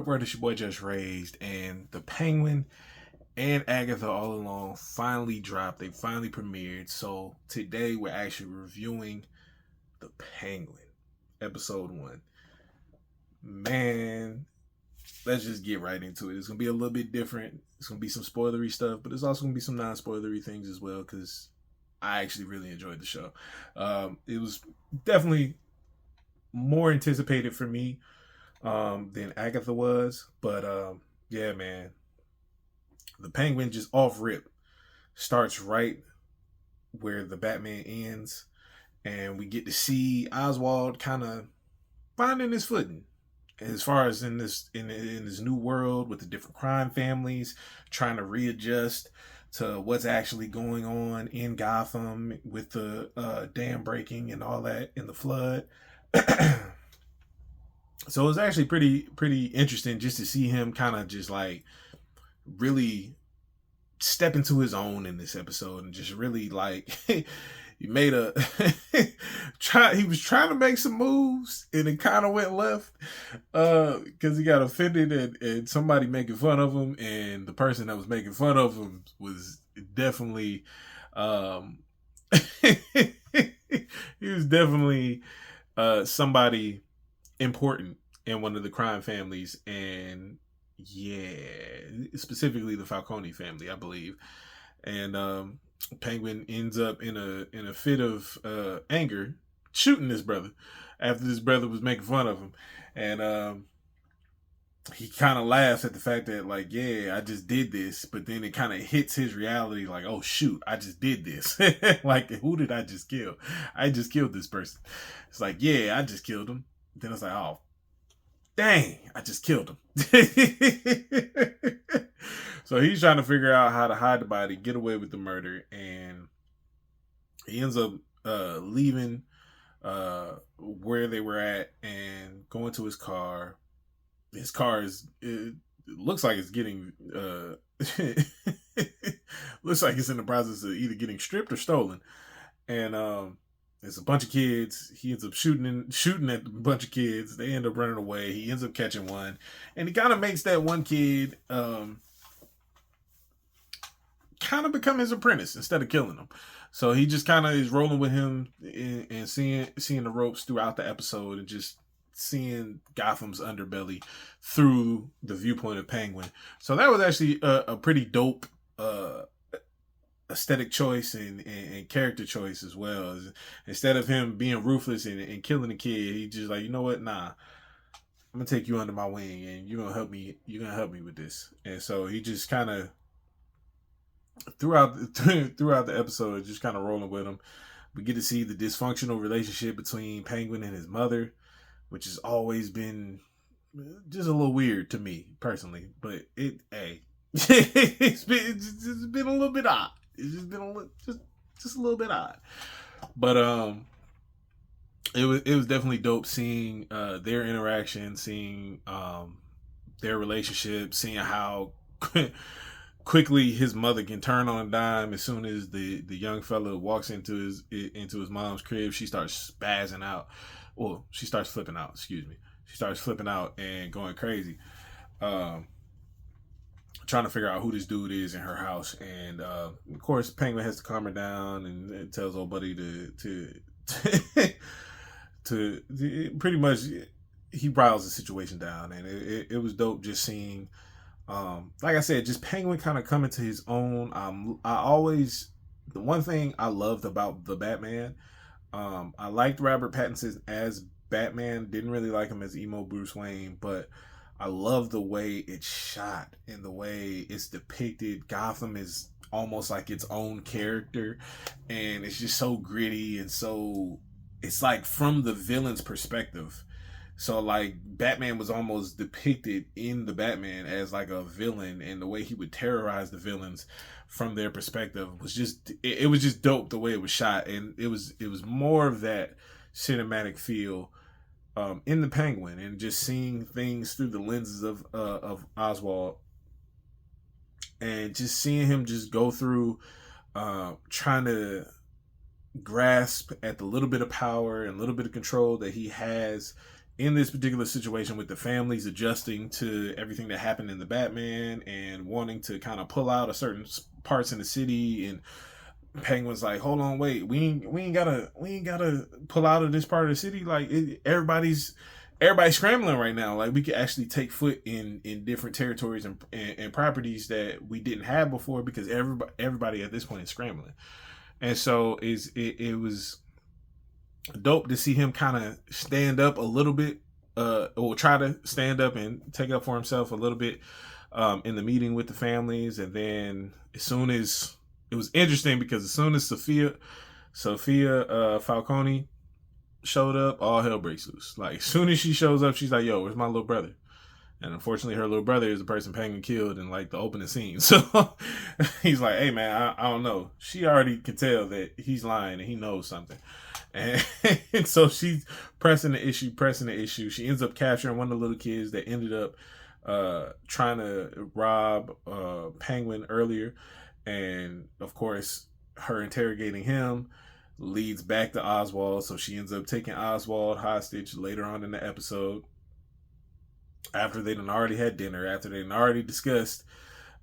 Word? It's your boy JusRzd, and the Penguin and Agatha All Along finally dropped. They finally premiered. So today we're actually reviewing the Penguin, episode 1. Man, let's just get right into it. It's gonna be a little bit different. It's gonna be some spoilery stuff, but it's also gonna be some non-spoilery things as well because I actually really enjoyed the show. It was definitely more anticipated for me than Agatha was. But yeah, man, the Penguin just off rip starts right where the Batman ends, and we get to see Oswald kind of finding his footing as far as in this new world with the different crime families, trying to readjust to what's actually going on in Gotham with the dam breaking and all that in the flood. So it was actually pretty interesting just to see him kind of just like really step into his own in this episode and just really like he made a he was trying to make some moves and it kind of went left because he got offended and somebody making fun of him, and the person that was making fun of him was definitely he was definitely somebody important in one of the crime families, and yeah, specifically the Falcone family, I believe. And Penguin ends up in a fit of anger, shooting this brother after this brother was making fun of him, and he kind of laughs at the fact that, like, yeah, I just did this, but then it kind of hits his reality, like, oh shoot, I just did this. Like, who did I just kill? I just killed this person. It's like, yeah, I just killed him. Then it's like, oh, dang, I just killed him. So he's trying to figure out how to hide the body, get away with the murder, and he ends up leaving where they were at and going to his car. His car it looks like it's getting looks like it's in the process of either getting stripped or stolen, and there's a bunch of kids. He ends up shooting at a bunch of kids. They end up running away. He ends up catching one, and he kind of makes that one kid kind of become his apprentice instead of killing him. So he just kind of is rolling with him and seeing the ropes throughout the episode, and just seeing Gotham's underbelly through the viewpoint of Penguin. So that was actually a pretty dope aesthetic choice and character choice as well. Instead of him being ruthless and killing the kid, he just like, you know what, nah, I'm gonna take you under my wing and you're gonna help me with this. And so he just kind of throughout the episode just kind of rolling with him. We get to see the dysfunctional relationship between Penguin and his mother, which has always been just a little weird to me personally, but it's been a little bit odd. It's just been just a little bit odd, but it was definitely dope seeing their interaction, seeing their relationship, seeing how quickly his mother can turn on a dime as soon as the young fella walks into his mom's crib. She starts spazzing out. Well, she starts flipping out. Excuse me. She starts flipping out and going crazy. Trying to figure out who this dude is in her house, and of course Penguin has to calm her down and tells old buddy to pretty much he riles the situation down, and it was dope just seeing like I said, just Penguin kind of coming to his own. The one thing I loved about the Batman, I liked Robert Pattinson as Batman, didn't really like him as emo Bruce Wayne, but I love the way it's shot and the way it's depicted. Gotham is almost like its own character, and it's just so gritty, and so it's like from the villain's perspective. So like Batman was almost depicted in the Batman as like a villain, and the way he would terrorize the villains from their perspective was just it was just dope the way it was shot, and it was more of that cinematic feel in the Penguin, and just seeing things through the lenses of Oswald, and just seeing him just go through trying to grasp at the little bit of power and little bit of control that he has in this particular situation with the families adjusting to everything that happened in the Batman and wanting to kind of pull out of certain parts in the city, and Penguin's like, hold on, wait, we ain't gotta pull out of this part of the city. Like everybody's scrambling right now. Like we could actually take foot in different territories and properties that we didn't have before, because everybody at this point is scrambling. And so it was dope to see him kind of stand up a little bit, or try to stand up and take up for himself a little bit in the meeting with the families. And then as soon as it was interesting, because as soon as Sophia Falcone showed up, all hell breaks loose. Like as soon as she shows up, she's like, yo, where's my little brother? And unfortunately, her little brother is the person Penguin killed in like the opening scene. So he's like, hey man, I don't know. She already could tell that he's lying and he knows something. And so she's pressing the issue. She ends up capturing one of the little kids that ended up trying to rob Penguin earlier. And of course, her interrogating him leads back to Oswald. So she ends up taking Oswald hostage later on in the episode, after they done already had dinner, after they done already discussed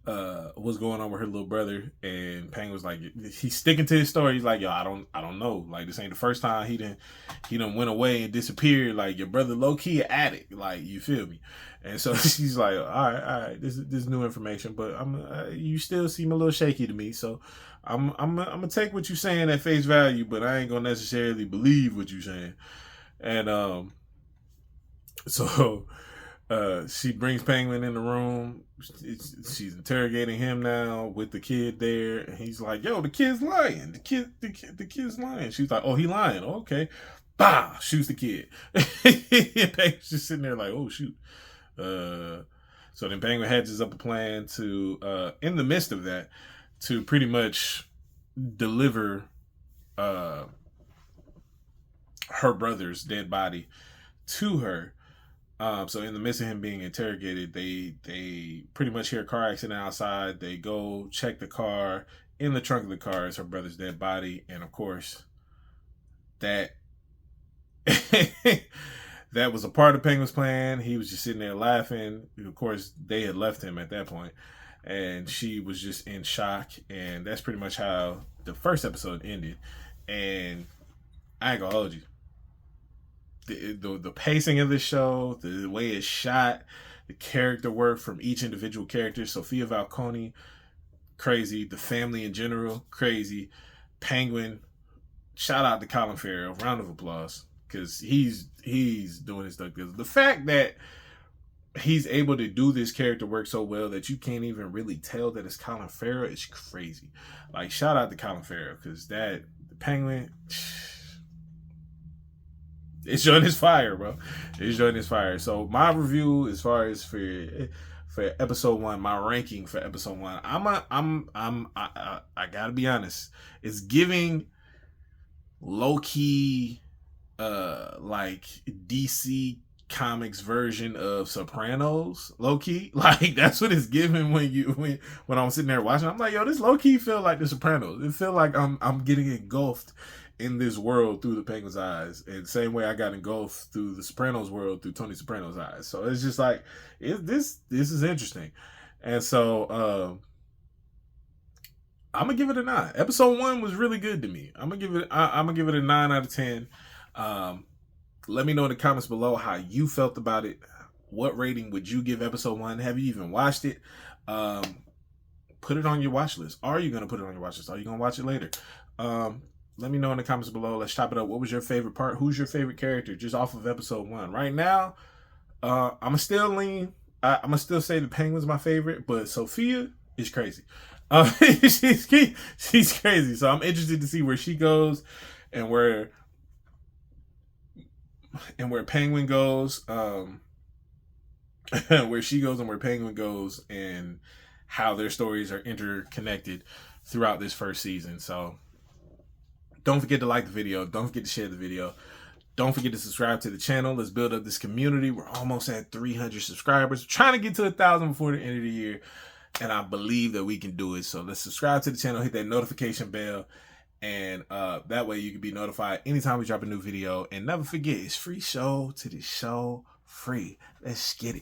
what's going on with her little brother. And Penguin was like, he's sticking to his story. He's like, yo, I don't know. Like, this ain't the first time he done went away and disappeared. Like, your brother low key an addict. Like, you feel me? And so she's like, all right, this is new information, but you still seem a little shaky to me. So I'm gonna take what you're saying at face value, but I ain't gonna necessarily believe what you're saying. And so she brings Penguin in the room. She's interrogating him now with the kid there, and he's like, yo, the kid's lying. The kid's lying. She's like, oh, he lying. Oh, okay. Bah! Shoots the kid. And Penguin's just sitting there like, oh, shoot. So then Penguin hatches up a plan to, in the midst of that, to pretty much deliver her brother's dead body to her. So in the midst of him being interrogated, they pretty much hear a car accident outside. They go check the car. In the trunk of the car is her brother's dead body. And of course, that that was a part of Penguin's plan. He was just sitting there laughing. Of course, they had left him at that point, and she was just in shock. And that's pretty much how the first episode ended. And I ain't gonna hold you. The pacing of the show, the way it's shot, the character work from each individual character. Sophia Falcone, crazy. The family in general, crazy. Penguin, shout out to Colin Farrell. Round of applause, because he's doing his stuff. The fact that he's able to do this character work so well that you can't even really tell that it's Colin Farrell is crazy. Like, shout out to Colin Farrell, because the Penguin, it's joining his fire, bro. It's joining his fire. So my review, as far as for episode 1, my ranking for episode 1, I gotta be honest, it's giving low key, like DC Comics version of Sopranos, low key. Like, that's what it's giving when I'm sitting there watching. I'm like, yo, this low key feel like the Sopranos. It feel like I'm getting engulfed in this world through the Penguin's eyes, and same way I got engulfed through the Sopranos world through Tony Soprano's eyes. So it's just like, this is interesting. And so I'm gonna give it a 9. Episode 1 was really good to me. I'm gonna give it a 9 out of 10. Let me know in the comments below how you felt about it. What rating would you give episode 1? Have you even watched it? Put it on your watch list. Are you gonna put it on your watch list? Are you gonna watch it later? Let me know in the comments below. Let's chop it up. What was your favorite part? Who's your favorite character just off of episode 1? Right now, I'm still lean. I'm gonna still say the Penguin's my favorite, but Sophia is crazy. She's crazy. So I'm interested to see where she goes and where Penguin goes. Where she goes and where Penguin goes, and how their stories are interconnected throughout this first season. So don't forget to like the video. Don't forget to share the video. Don't forget to subscribe to the channel. Let's build up this community. We're almost at 300 subscribers. We're trying to get to 1,000 before the end of the year, and I believe that we can do it. So let's subscribe to the channel, hit that notification bell, And that way you can be notified anytime we drop a new video. And never forget, it's free show to the show free. Let's get it.